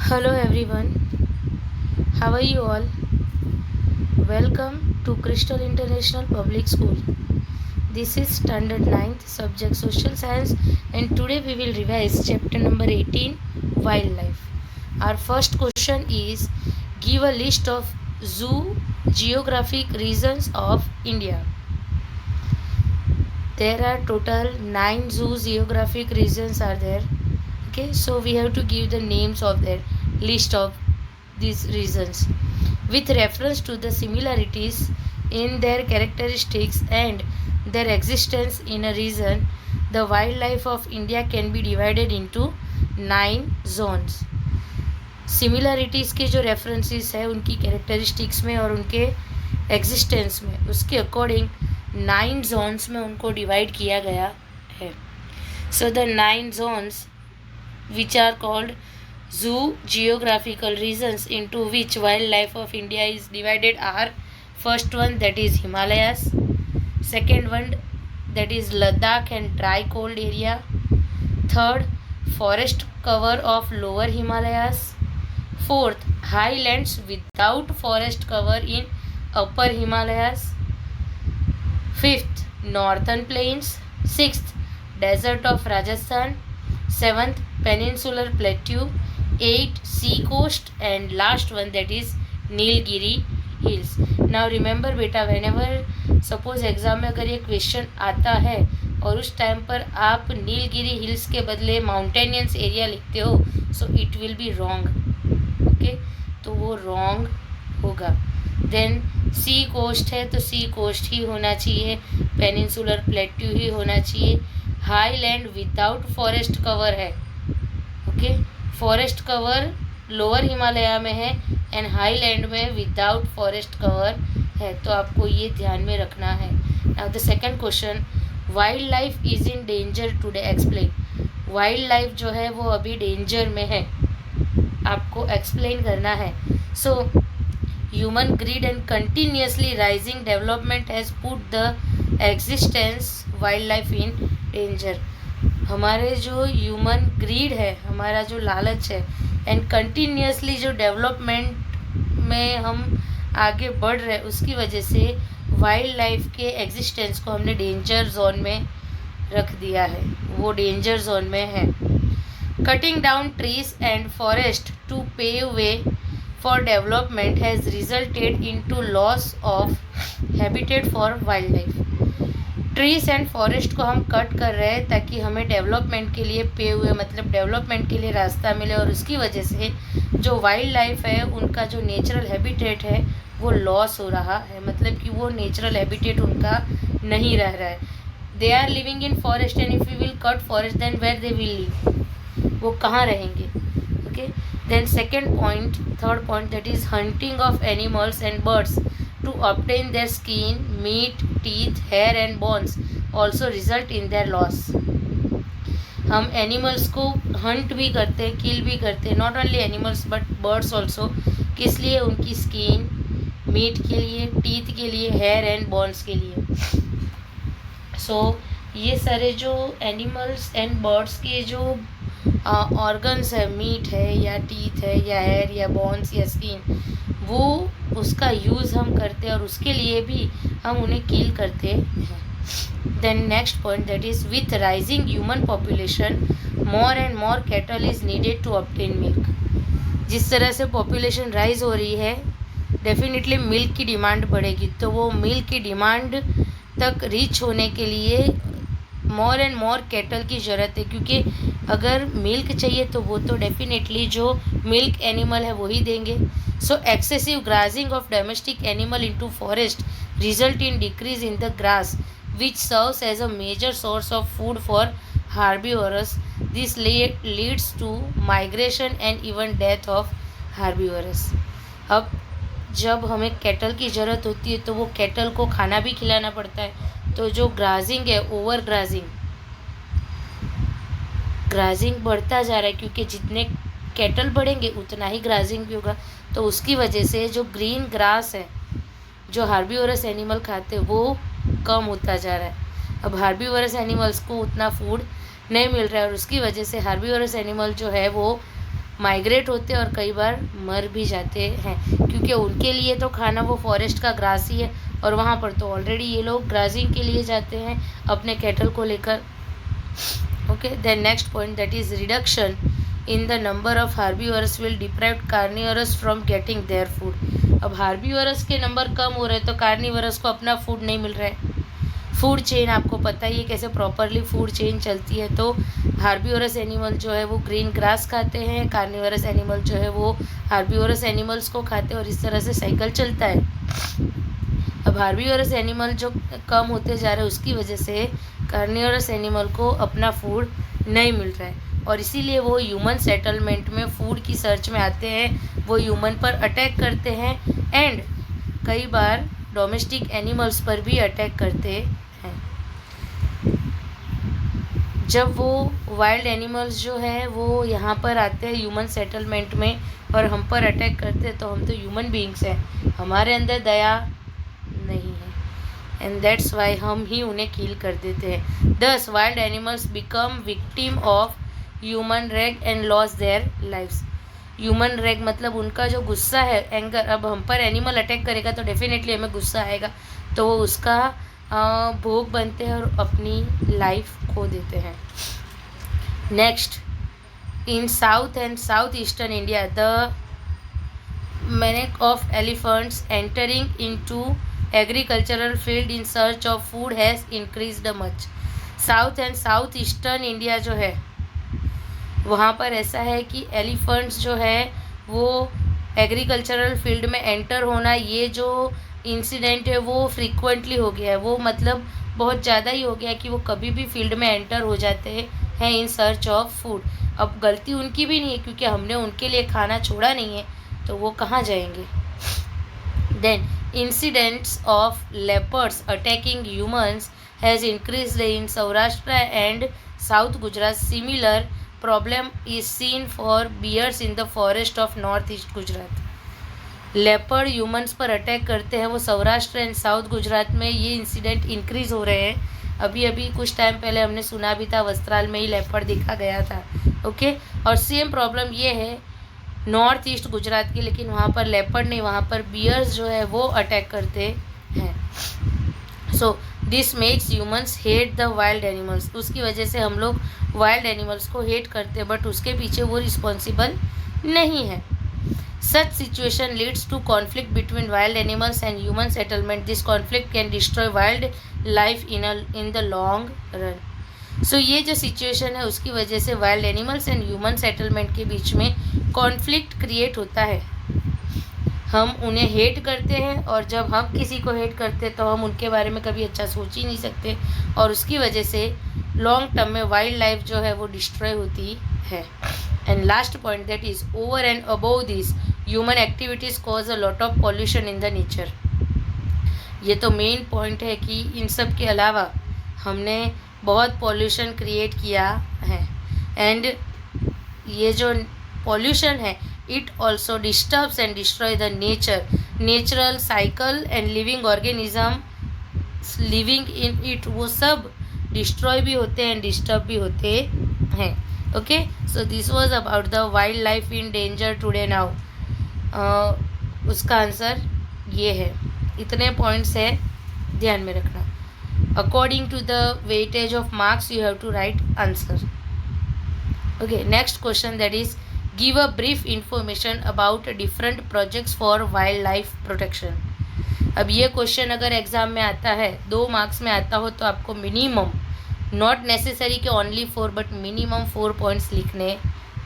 Hello everyone, how are you all? Welcome to Crystal International Public School. This is Standard 9th subject Social Science, and today we will revise chapter number 18 Wildlife. Our first question is, give a list of zoo geographic regions of India. There are total 9 zoo geographic regions are there. Okay, so we have to give the names of their list of these regions with reference to the similarities in their characteristics and their existence in a region. The wildlife of India can be divided into 9 zones. Similarities के जो references है उनकी characteristics में और उनके existence में, उसके according 9 Jones में उनको डिवाइड किया गया है. So the 9 zones which are called zoo geographical regions into which wildlife of India is divided are: first one, that is Himalayas; second one, that is Ladakh and dry cold area; third, forest cover of lower Himalayas; fourth, highlands without forest cover in upper Himalayas; fifth, northern plains; sixth, desert of Rajasthan; seventh, peninsular plateau; 8, sea coast; and last one, that is Nilgiri hills. Now remember बेटा, whenever suppose exam में अगर ये question आता है और उस time पर आप नीलगिरी हिल्स के बदले माउंटेनियस एरिया लिखते हो, so it will be wrong. Okay, तो वो रॉन्ग होगा. देन सी कोस्ट है तो सी कोस्ट ही होना चाहिए, पेनिनसुलर प्लेट्यू ही होना चाहिए. हाईलैंड विदाउट फॉरेस्ट कवर है. Okay, forest cover lower Himalaya में है एंड हाईलैंड में विदाउट फॉरेस्ट कवर है, तो आपको ये ध्यान में रखना है. Now the second question, wild life is in danger today, explain. Wild life जो है वो अभी डेंजर में है, आपको एक्सप्लेन करना है. So human grid and continuously rising development has put the existence wild life in danger. हमारे जो ह्यूमन ग्रीड है, हमारा जो लालच है, एंड कंटिन्यूसली जो डेवलपमेंट में हम आगे बढ़ रहे, उसकी वजह से वाइल्ड लाइफ के एग्जिस्टेंस को हमने डेंजर जोन में रख दिया है, वो डेंजर जोन में है. Cutting down trees and forest to pave way for development has resulted into loss of habitat for wild life. Trees and forest को हम कट कर रहे हैं ताकि हमें डेवलपमेंट के लिए पे हुए, मतलब डेवलपमेंट के लिए रास्ता मिले, और उसकी वजह से जो वाइल्ड लाइफ है उनका जो नेचुरल हैबिटेट है वो लॉस हो रहा है, मतलब कि वो नेचुरल हैबिटेट उनका नहीं रह रहा है. They are living in forest and if you will cut forest then where they will live, वो कहाँ रहेंगे. Okay, then second point, third point, that is hunting of animals and birds to obtain their skin, meat, teeth, hair and bones also result in their loss. हम animals को Hunt भी करते हैं, किल भी करते हैं, not only animals but birds also. किस लिए? उनकी स्किन, मीट के लिए, टीथ के लिए, हेयर एंड बोन्स के लिए. सो ये सारे जो एनिमल्स एंड बर्ड्स के जो ऑर्गन्स है, मीट है या टीथ है या हेयर या बोन्स या स्किन, वो उसका यूज़ हम करते हैं और उसके लिए भी हम उन्हें किल करते हैं. Then next point, that is with rising human population more and more cattle is needed to obtain milk. जिस तरह से पॉपुलेशन राइज हो रही है, डेफिनेटली मिल्क की डिमांड बढ़ेगी, तो वो मिल्क की डिमांड तक रीच होने के लिए मोर एंड मोर कैटल की ज़रूरत है, क्योंकि अगर मिल्क चाहिए तो वो तो डेफिनेटली जो मिल्क एनिमल है वही देंगे. So excessive grazing of domestic animal into forest result in decrease in the grass, which serves as a major source of food for herbivores. This leads to migration and even death of herbivores. अब जब हमें cattle की ज़रूरत होती है तो वो cattle को खाना भी खिलाना पड़ता है, तो जो ग्राजिंग है, ओवर ग्राजिंग बढ़ता जा रहा है, क्योंकि जितने कैटल बढ़ेंगे उतना ही ग्राजिंग भी होगा. तो उसकी वजह से जो ग्रीन ग्रास है जो हार्बीवरस एनिमल खाते हैं वो कम होता जा रहा है. अब हार्बीवरस एनिमल्स को उतना फूड नहीं मिल रहा है और उसकी वजह से हार्बीवरस एनिमल जो है वो माइग्रेट होते हैं और कई बार मर भी जाते हैं, क्योंकि उनके लिए तो खाना वो फॉरेस्ट का ग्रास ही है, और वहाँ पर तो ऑलरेडी ये लोग ग्राजिंग के लिए जाते हैं अपने कैटल को लेकर। Okay, then next point that is reduction in the number of herbivores will deprive carnivores from getting their food. अब हार्बीवरस के नंबर कम हो रहे हैं तो कार्निवरस को अपना फूड नहीं मिल रहा है। फूड चेन आपको पता ही है कैसे प्रॉपरली फूड चेन चलती है। तो हार्बीवरस एनिमल जो है वो ग्रीन ग्रास खाते हैं, कार्निवरस एनिमल जो है वो हार्बीवरस एनिमल्स को खाते हैं, और इस तरह से साइकिल चलता है। अब हार्बीवरस एनिमल जो कम होते जा रहे हैं उसकी वजह से कार्निवरस एनिमल को अपना फूड नहीं मिल रहा है, और इसीलिए वो ह्यूमन सेटलमेंट में फूड की सर्च में आते हैं, वो ह्यूमन पर अटैक करते हैं, एंड कई बार डोमेस्टिक एनिमल्स पर भी अटैक करते हैं। जब वो वाइल्ड एनिमल्स जो है वो यहाँ पर आते हैं ह्यूमन सेटलमेंट में और हम पर अटैक करते हैं, तो हम तो ह्यूमन बीइंग्स हैं, हमारे अंदर दया नहीं है, एंड दैट्स वाई हम ही उन्हें किल कर देते हैं। दस wild animals become victim of human rage and lose their lives. Human rage मतलब उनका जो गुस्सा है, एंगर, अब हम पर एनिमल अटैक करेगा तो डेफिनेटली हमें गुस्सा आएगा, तो वो उसका भोग बनते हैं और अपनी लाइफ खो देते हैं। Next, in south and south eastern India the menace of elephants entering into agricultural field in search of food has increased much. South and south eastern India जो है वहाँ पर ऐसा है कि एलिफेंट्स जो है वो एग्रीकल्चरल फील्ड में एंटर होना, ये जो इंसिडेंट है वो फ्रीक्वेंटली हो गया है, वो मतलब बहुत ज़्यादा ही हो गया है कि वो कभी भी फील्ड में एंटर हो जाते हैं इन सर्च ऑफ फूड। अब गलती उनकी भी नहीं है क्योंकि हमने उनके लिए खाना छोड़ा नहीं है, तो वो कहाँ जाएंगे। Then incidents of leopards attacking humans has increased in Saurashtra and south Gujarat. Similar problem is seen for bears in the forest of north east Gujarat. Leopard humans पर अटैक करते हैं, वो सौराष्ट्र एंड साउथ गुजरात में ये इंसिडेंट इंक्रीज़ हो रहे हैं। अभी कुछ टाइम पहले हमने सुना भी था, वस्त्राल में ही लेपर्ड देखा गया था। ओके, और सेम प्रॉब्लम ये है नॉर्थ ईस्ट गुजरात की, लेकिन वहाँ पर लेपर्ड नहीं, वहाँ पर बियर्स जो है वो अटैक करते हैं। So this makes humans hate the wild animals. उसकी वजह से हम लोग वाइल्ड एनिमल्स को हेट करते हैं, बट उसके पीछे वो रिस्पॉन्सिबल नहीं है। Such situation leads to conflict between wild animals and human settlement. This conflict can destroy wildlife in the long run. So ये जो सिचुएशन है उसकी वजह से wild animals and human settlement के बीच में कॉन्फ्लिक्ट क्रिएट होता है। हम उन्हें हेट करते हैं, और जब हम किसी को हेट करते हैं तो हम उनके बारे में कभी अच्छा सोच ही नहीं सकते, और उसकी वजह से लॉन्ग टर्म में वाइल्ड लाइफ जो है वो डिस्ट्रॉय होती है। And last point that is over and above this human activities cause a lot of pollution in the nature. ये तो मेन पॉइंट है कि इन सब के अलावा हमने बहुत पॉल्यूशन क्रिएट किया है, एंड ये जो पॉल्यूशन है it also disturbs and destroy the natural cycle and living organism living in it, वो सब डिस्ट्रॉय भी होते हैं एंड डिस्टर्ब भी होते हैं। Okay, so this was about the wild life in danger today now. उसका आंसर ये है, इतने पॉइंट्स है, ध्यान में रखना। According to the weightage of marks you have to write answer. Okay, next question that is give a brief information about different projects for wild life protection. अब ये क्वेश्चन अगर एग्जाम में आता है, 2 मार्क्स में आता हो, तो आपको मिनिमम, नॉट नेसेसरी कि ओनली 4 बट मिनिमम 4 पॉइंट्स लिखने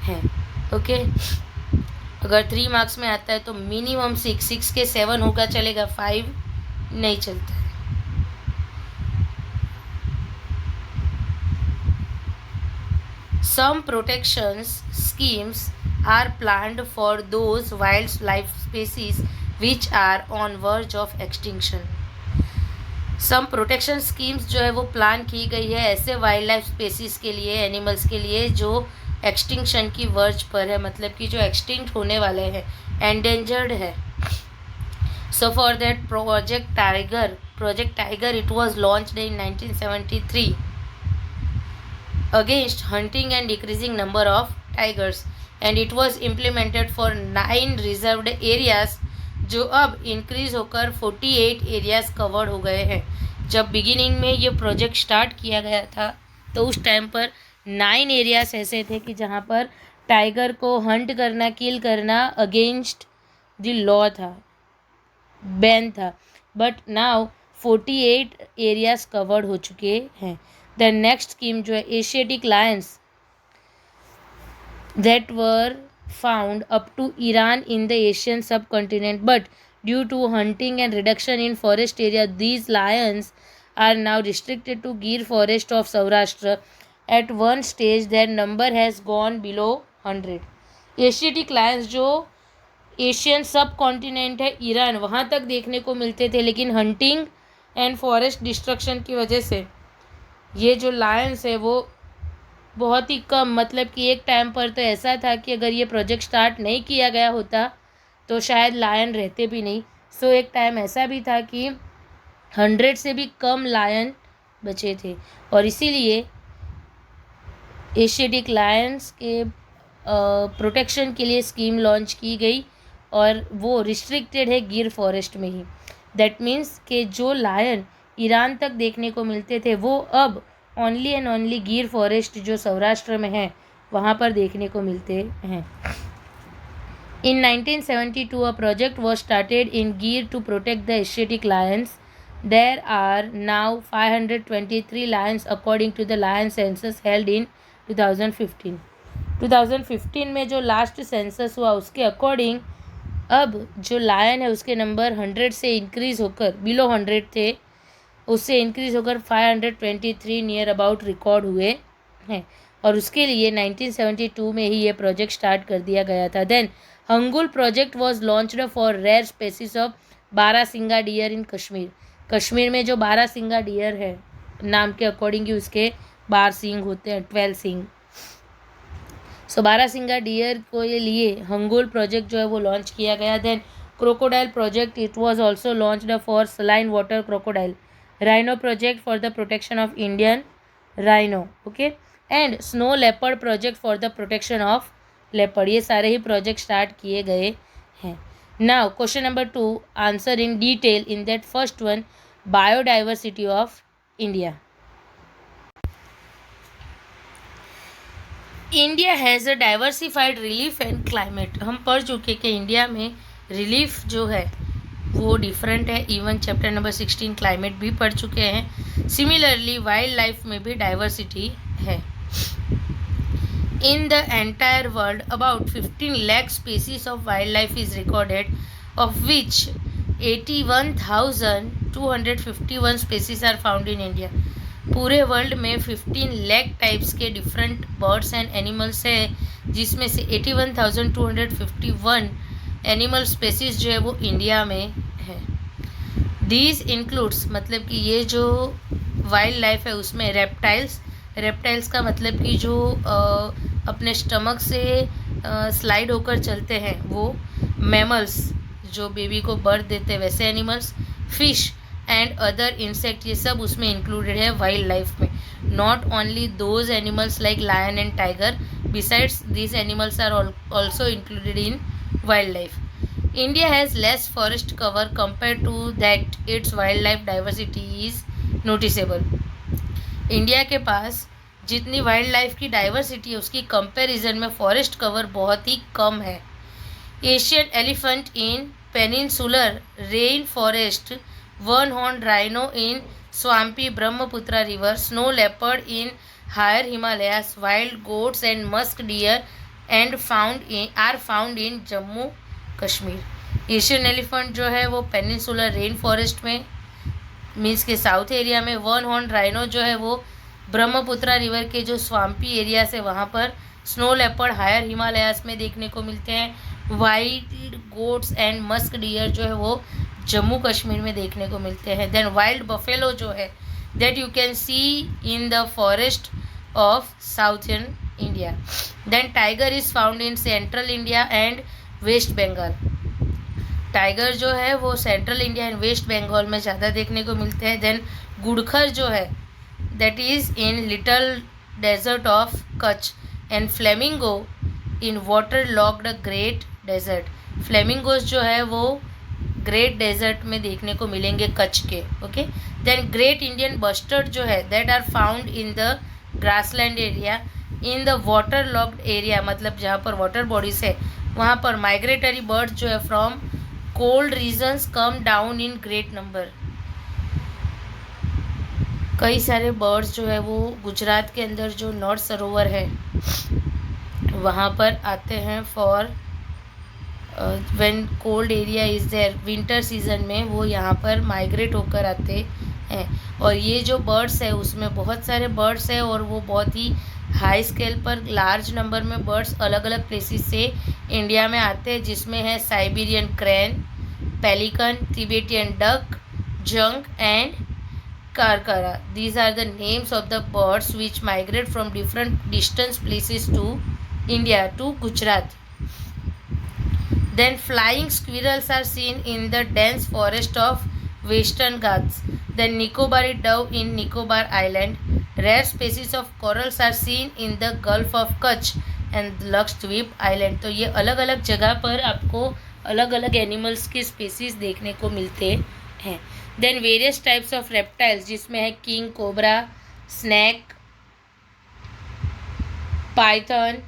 हैं। ओके, अगर 3 मार्क्स में आता है तो मिनिमम 6 के 7 होगा, चलेगा, 5 नहीं चलता है। Some protection schemes are planned for those wildlife species which are on verge of extinction. Some protection schemes जो है वो प्लान की गई है ऐसे वाइल्ड लाइफ स्पेसीज के लिए, एनिमल्स के लिए जो एक्सटिंक्शन की वर्ज पर है, मतलब कि जो एक्सटिंक्ट होने वाले हैं, एंडेंजर्ड है। So for that project tiger it was launched in 1973 against hunting and decreasing number of tigers, and it was implemented for 9 reserved areas, जो अब इंक्रीज होकर 48 एरियाज कवर्ड हो गए हैं। जब बिगिनिंग में ये प्रोजेक्ट स्टार्ट किया गया था तो उस टाइम पर 9 एरियाज ऐसे थे कि जहाँ पर टाइगर को हंट करना, किल करना अगेंस्ट द लॉ था, बैन था। बट नाउ 48 एरियाज कवर्ड हो चुके हैं। द नेक्स्ट स्कीम जो है Asiatic Lions that were found up to Iran in the Asian subcontinent, but due to hunting and reduction in forest area, these lions are now restricted to Gir forest of Saurashtra. At one stage their number has gone below 100. Asiatic Lions जो Asian सब continent है Iran, वहाँ तक देखने को मिलते थे, लेकिन हंटिंग एंड फॉरेस्ट डिस्ट्रक्शन की वजह से ये जो लायंस है वो बहुत ही कम, मतलब कि एक टाइम पर तो ऐसा था कि अगर ये प्रोजेक्ट स्टार्ट नहीं किया गया होता तो शायद लायन रहते भी नहीं। सो एक टाइम ऐसा भी था कि 100 से भी कम लायन बचे थे, और इसीलिए एशियाटिक लायंस के प्रोटेक्शन के लिए स्कीम लॉन्च की गई, और वो रिस्ट्रिक्टेड है गिर फॉरेस्ट में ही। दैट मीन्स कि जो लायन ईरान तक देखने को मिलते थे वो अब ओनली एंड ओनली गिर फॉरेस्ट जो सौराष्ट्र में है वहाँ पर देखने को मिलते हैं। In 1972 a project was started in Gir to protect the Asiatic lions. There are now 523 lions according to the lion census held in 2015। 2015 में जो लास्ट सेंसस हुआ उसके अकॉर्डिंग अब जो लायन है उसके नंबर 100 से इंक्रीज़ होकर, बिलो 100 थे, उससे इंक्रीज़ होकर 523 नियर अबाउट रिकॉर्ड हुए हैं, और उसके लिए 1972 में ही ये प्रोजेक्ट स्टार्ट कर दिया गया था। Then hangul project was launched for rare species of barasingha deer in Kashmir. Kashmir में जो बारासिंगा डियर है नाम के अकॉर्डिंग ही उसके 12 सींग होते हैं, 12 सींग। सो बारासिंगा डियर को ये लिए हंगुल प्रोजेक्ट जो है वो लॉन्च किया गया। Then crocodile project, it was also launched for saline water crocodile. Rhino project for the protection of Indian rhino, okay, and snow leopard project for the protection of leopard। ये सारे ही project start किए गए हैं। Now question number 2, answer in detail in that first one, biodiversity of India. India has a diversified relief and climate. हम पढ़ चुके कि India में रिलीफ जो है वो डिफरेंट है। इवन चैप्टर नंबर 16 क्लाइमेट भी पढ़ चुके हैं। सिमिलरली वाइल्ड लाइफ में भी डाइवर्सिटी है। In the entire world about 15 lakh species of wild life is recorded, of which 81,251 species are found in India. पूरे वर्ल्ड में 15 लाख टाइप्स के डिफरेंट बर्ड्स एंड एनिमल्स है, जिसमें से 81,251 एनिमल स्पेसीज जो है वो इंडिया में है। दीज इंक्लूड्स, मतलब कि ये जो वाइल्ड लाइफ है उसमें रेप्टाइल्स का मतलब कि जो अपने स्टमक से स्लाइड होकर चलते हैं वो, मैमल्स जो बेबी को बर्थ देते हैं वैसे animals, fish and other insect, ये सब उसमें इंक्लूडेड है वाइल्ड लाइफ में। Not only those animals like lion and tiger, besides these animals are also included in wildlife. India has less forest cover compared to that its wildlife diversity is noticeable. India के पास जितनी wild life की diversity है उसकी comparison में forest cover बहुत ही कम है. Asian elephant in peninsular rain forest, one horn rhino in swampy Brahmaputra river, snow leopard in higher Himalayas, wild goats and musk deer and are found in Jammu Kashmir. Asian elephant जो है वो पेनिनसुलर रेन फॉरेस्ट में means के south area में, one horn rhino जो है वो Brahmaputra river के जो स्वाम्पी एरिया से वहाँ पर, स्नो लेपर्ड हायर हिमालयास में देखने को मिलते हैं, wild goats and musk dear जो है वो जम्मू कश्मीर में देखने को मिलते हैं. देन वाइल्ड बफेलो जो है that you can see in the forest of southern India. Then tiger is found in central India and West Bengal. Tiger जो है वो central India and West Bengal में ज़्यादा देखने को मिलते हैं. देन गुड़खर जो है that is in little desert of Kutch, and flamingo in water locked great desert. Flamingos जो है वो ग्रेट डेजर्ट में देखने को मिलेंगे कच्छ के। Okay, then great Indian bustard जो है that are found in the grassland area in the water locked area, मतलब जहाँ पर वाटर बॉडीज है वहाँ पर माइग्रेटरी बर्ड्स जो है from cold regions come down in great number. कई सारे बर्ड्स जो है वो गुजरात के अंदर जो नॉर्थ सरोवर है वहाँ पर आते हैं for when cold area is there, winter season में वो यहाँ पर माइग्रेट होकर आते हैं। और ये जो बर्ड्स है उसमें बहुत सारे बर्ड्स है और वो बहुत ही हाई स्केल पर लार्ज नंबर में बर्ड्स अलग अलग प्लेसेस से इंडिया में आते हैं, जिसमें है Siberian crane, pelican, Tibetan duck, junk and कारकारा। These are the names of the birds which migrate from different distant places to India, to Gujarat. Then flying squirrels are seen in the dense forest of Western Ghats. Then Nicobari dove in Nicobar Island. Rare species of corals are seen in the Gulf of Kutch and Lakshadweep Island. तो ये अलग अलग जगह पर आपको अलग अलग animals के स्पेसीज देखने को मिलते हैं। Then various types of reptiles, जिसमें है king cobra, snake, python,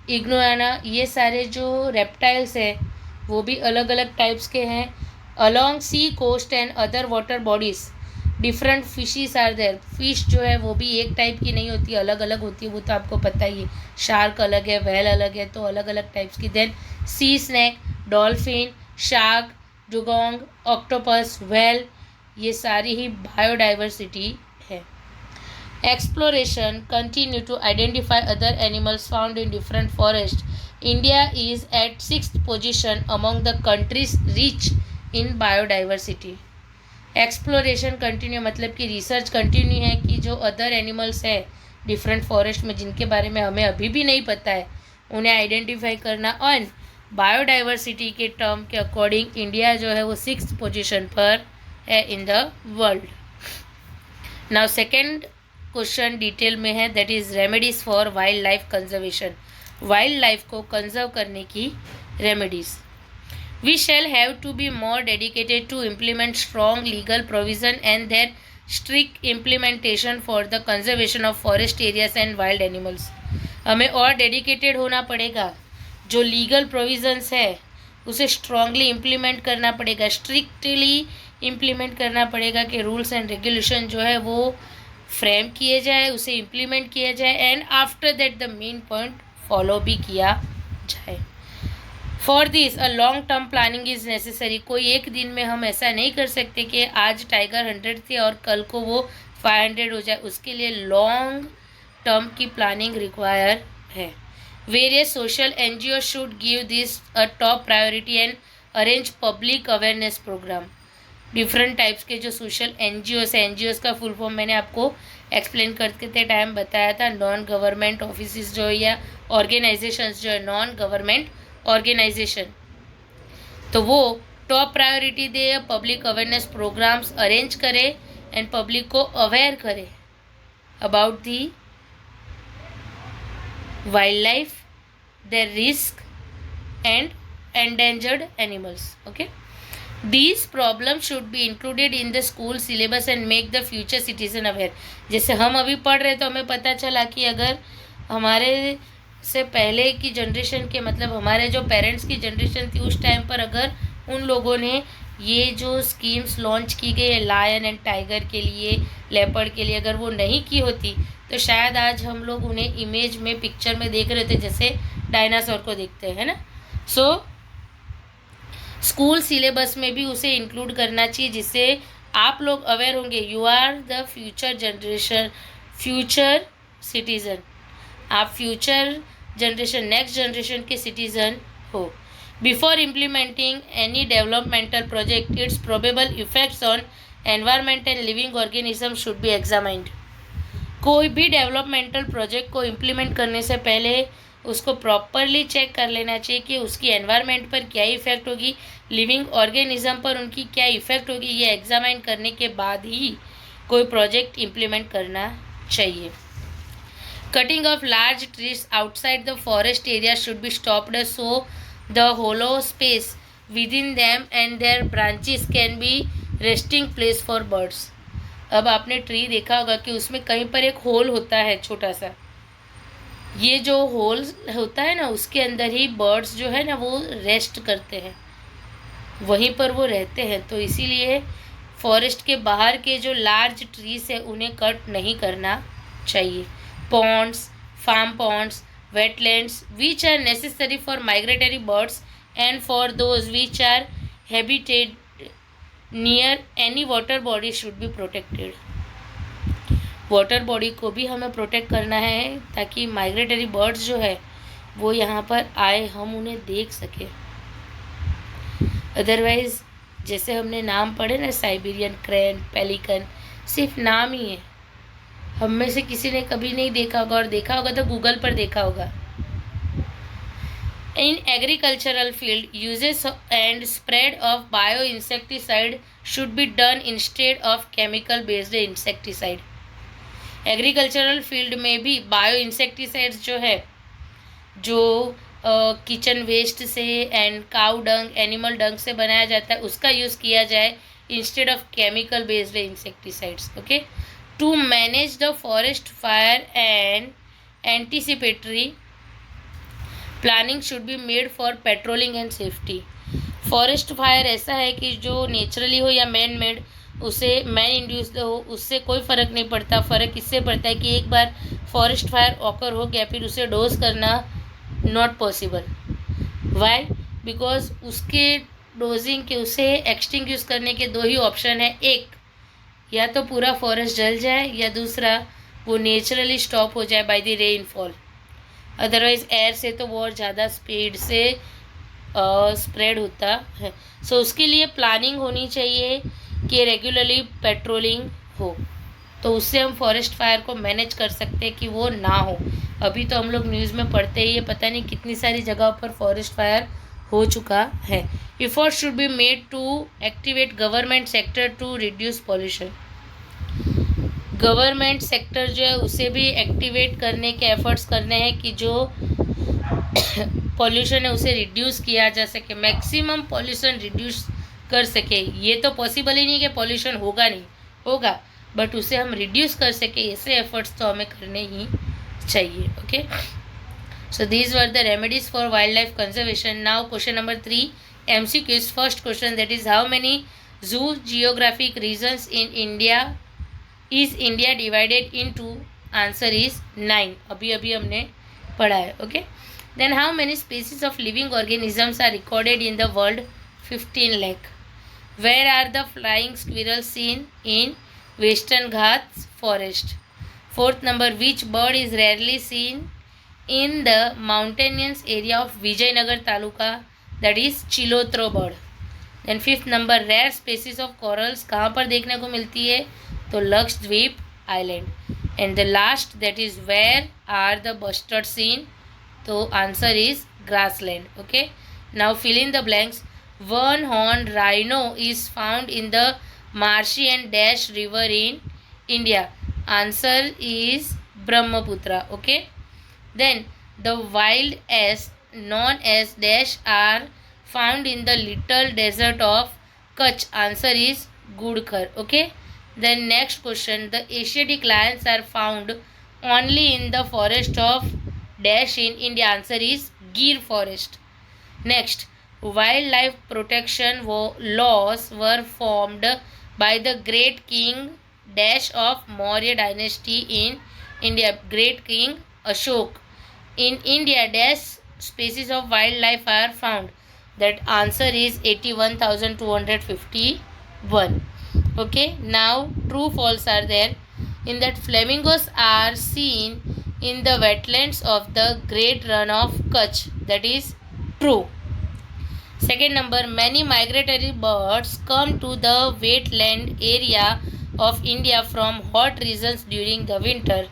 iguana, ये सारे जो रेप्टाइल्स हैं वो भी अलग अलग टाइप्स के हैं। Along sea coast and other water bodies different fishes are there. Fish जो है वो भी एक टाइप की नहीं होती, अलग अलग होती है, वो तो आपको पता ही है। शार्क अलग है, व्हेल अलग है, तो अलग अलग टाइप्स की। Then sea snake, dolphin, shark, dugong, octopus, whale, ये सारी ही बायोडाइवर्सिटी है। Exploration continue to identify other animals found in different forests. India is at 6th position among the countries rich in biodiversity. Exploration continue मतलब कि research continue है कि जो other animals है डिफरेंट फॉरेस्ट में जिनके बारे में हमें अभी भी नहीं पता है उन्हें आइडेंटिफाई करना। और बायोडाइवर्सिटी के टर्म के अकॉर्डिंग इंडिया जो है वो 6th पोजीशन पर है in the world. Now second question detail में है, that is remedies for wild life conservation. Wild life को कंजर्व करने की remedies. We shall have to be more dedicated to implement strong legal provision and their strict implementation for the conservation of forest areas and wild animals. हमें और dedicated होना पड़ेगा, जो legal provisions है उसे स्ट्रांगली इम्प्लीमेंट करना पड़ेगा, strictly implement करना पड़ेगा कि रूल्स एंड रेगुलेशन जो है वो फ्रेम किए जाए, उसे इम्प्लीमेंट किया जाए and after that the main point follow भी किया जाए। For this a long term planning is necessary. कोई एक दिन में हम ऐसा नहीं कर सकते कि आज टाइगर 100 थे और कल को वो 500 हो जाए, उसके लिए लॉन्ग टर्म की प्लानिंग रिक्वायर है। Various social NGOs should give this a top priority and arrange public awareness program. Different types के जो सोशल NGOs है, NGOs का फुल फॉर्म मैंने आपको एक्सप्लेन करते टाइम बताया था। नॉन गवर्नमेंट ऑफिस जो है या ऑर्गेनाइजेशंस जो है, नॉन गवर्नमेंट ऑर्गेनाइजेशन, तो वो टॉप प्रायोरिटी दे, पब्लिक अवेयरनेस प्रोग्राम्स अरेंज करे एंड पब्लिक को अवेयर करे about the wild life, their risk and endangered animals. Okay, These problems should be included in the school syllabus and make the future citizen aware. जैसे हम अभी पढ़ रहे तो हमें पता चला कि अगर हमारे से पहले की जनरेशन के, मतलब हमारे जो पेरेंट्स की जनरेशन थी उस टाइम पर अगर उन लोगों ने ये जो स्कीम्स लॉन्च की गई है लायन एंड टाइगर के लिए, लेपर्ड के लिए, अगर वो नहीं की होती तो शायद आज हम लोग उन्हें इमेज में, पिक्चर में देख रहे थे जैसे डायनासोर को देखते हैं ना। सो स्कूल सिलेबस में भी उसे इंक्लूड करना चाहिए जिससे आप लोग अवेयर होंगे। You are the future generation, future citizen, आप फ्यूचर जनरेशन, नेक्स्ट जनरेशन के सिटीज़न हो। Before implementing any developmental project its probable effects on environment and living organism should be examined. कोई भी डेवलपमेंटल प्रोजेक्ट को implement करने से पहले उसको प्रॉपरली चेक कर लेना चाहिए कि उसकी एनवायरनमेंट पर क्या इफ़ेक्ट होगी, लिविंग ऑर्गेनिज्म पर उनकी क्या इफ़ेक्ट होगी, ये एग्जामाइन करने के बाद ही कोई प्रोजेक्ट इम्प्लीमेंट करना चाहिए। Cutting of large trees outside the forest area should be stopped so the hollow space within them and their branches can be resting place for birds. अब आपने ट्री देखा होगा कि उसमें कहीं पर एक होल होता है छोटा सा, ये जो होल होता है ना उसके अंदर ही बर्ड्स जो है ना वो रेस्ट करते हैं, वहीं पर वो रहते हैं। तो इसीलिए फॉरेस्ट के बाहर के जो लार्ज ट्रीज है उन्हें कट नहीं करना चाहिए। Ponds, farm ponds, wetlands which are necessary for migratory birds and for those which are habited near any water body should be protected. Water body को भी हमें प्रोटेक्ट करना है ताकि माइग्रेटरी बर्ड्स जो है वो यहाँ पर आए, हम उन्हें देख सकें। अदरवाइज जैसे हमने नाम पढ़े ना, साइबेरियन क्रेन, पेलिकन, सिर्फ नाम ही है, हम में से किसी ने कभी नहीं देखा होगा, और देखा होगा तो गूगल पर देखा होगा। In agricultural field uses and spread of bio insecticide should be done instead of chemical based insecticide. Agricultural field में भी बायो इंसेक्टिसाइड्स जो है, जो किचन वेस्ट से एंड काउ डंग, एनिमल डंग से बनाया जाता है, उसका यूज़ किया जाए instead of chemical based insecticides. Okay, to manage the forest fire and anticipatory planning should be made for patrolling and safety. Forest fire ऐसा है कि जो नेचुरली हो या मैन मेड, उसे मैन इंड्यूस्ड हो, उससे कोई फ़र्क नहीं पड़ता। फ़र्क इससे पड़ता है कि एक बार फॉरेस्ट फायर ऑकर हो गया फिर उसे डोज करना नॉट पॉसिबल। वाई? बिकॉज उसके डोजिंग के, उसे एक्सटिंग्विश करने के दो ही ऑप्शन है, एक या तो पूरा फॉरेस्ट जल जाए या दूसरा वो नेचुरली स्टॉप हो जाए by the rainfall. Otherwise air से तो बहुत ज़्यादा स्पीड से स्प्रेड होता है। सो उसके लिए प्लानिंग होनी चाहिए कि रेगुलरली पेट्रोलिंग हो, तो उससे हम फॉरेस्ट फायर को मैनेज कर सकते हैं कि वो ना हो। अभी तो हम लोग न्यूज़ में पढ़ते ही, पता नहीं कितनी सारी जगहों पर फॉरेस्ट फायर हो चुका है। Effort should be made to activate government sector to reduce pollution. Government sector जो है उसे भी एक्टिवेट करने के एफर्ट्स करने हैं कि जो पॉल्यूशन है उसे रिड्यूस किया जा सके, मैक्सिमम पॉल्यूशन रिड्यूस कर सके। ये तो पॉसिबल ही नहीं कि पॉल्यूशन होगा नहीं, होगा, बट उसे हम रिड्यूस कर सके, ऐसे एफर्ट्स तो हमें करने ही चाहिए। Okay, so these were the remedies for wildlife conservation. Now question number 3 MCQs. First question, that is how many zoo geographic regions in India is India divided into? Answer is 9. अभी हमने पढ़ा है। Okay, then how many species of living organisms are recorded in the world? 15 lakh. Where are the flying squirrels seen? In Western Ghats forest. Fourth number, which bird is rarely seen in the mountainous area of Vijayanagar Taluka? That is चिलोत्रो bird. Then fifth number, rare species of corals कहाँ पर देखने को मिलती है? तो Lakshadweep island. And the last, that is where are the bustards seen? तो answer is grassland. Okay, now fill in the blanks. One horned rhino is found in the marshy and dash river in India. Answer is Brahmaputra. Okay, then the wild ass known as dash are found in the little desert of Kutch. Answer is Gudkar. Okay, then next question, the Asiatic lions are found only in the forest of dash in India. Answer is Gir forest. Next, wildlife protection laws were formed by the great king dash of Maurya dynasty in India. Great king Ashok. In India, dash species of wildlife are found. That answer is 81,251. Okay, now true false are there. In that flamingos are seen in the wetlands of the Great Run of Kutch. That is true. Second number, many migratory birds come to the wetland area of India from hot regions during the winter.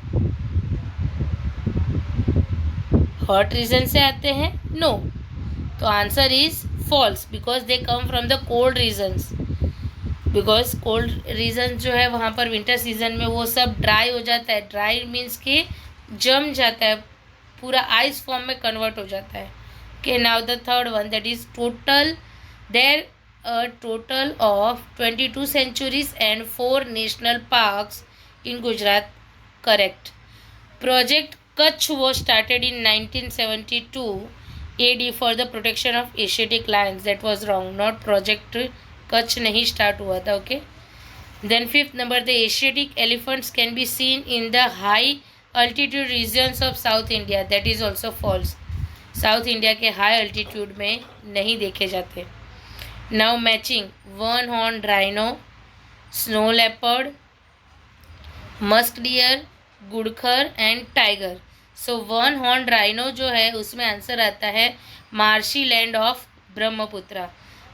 Hot region से आते हैं? No. तो answer is false, because they come from the cold regions. Because cold region जो है वहाँ पर winter season में वो सब ड्राई हो जाता है. ड्राई मीन्स कि जम जाता है, पूरा आइस फॉर्म में कन्वर्ट हो जाता है. Okay, now the third one, that is total. There a total of 22 sanctuaries and 4 national parks in Gujarat. Correct. Project Kutch was started in 1972 AD for the protection of Asiatic lions. That was wrong. Not Project Kutch नहीं start हुआ था. Okay. Then fifth number, the Asiatic elephants can be seen in the high altitude regions of South India. That is also false. South India के high altitude में नहीं देखे जाते. Now matching, one horn rhino, snow leopard, musk deer, ghudkhar and tiger. So one horn rhino जो है उसमें answer आता है marshy land of Brahmaputra.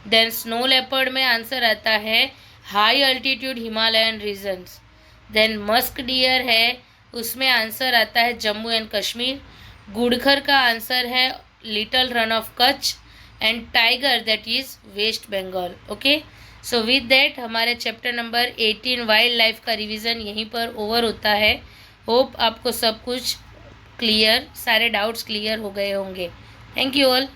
Then snow leopard में आंसर आता है high altitude Himalayan regions. Then musk deer है, उसमें आंसर आता है जम्मू एंड कश्मीर. गुड़खर का आंसर है little run of Kutch and tiger that is West Bengal. Okay, so with that हमारे चैप्टर नंबर 18 वाइल्ड लाइफ का रिवीजन यहीं पर ओवर होता है. होप आपको सब कुछ क्लियर, सारे डाउट्स क्लियर हो गए होंगे. Thank you all.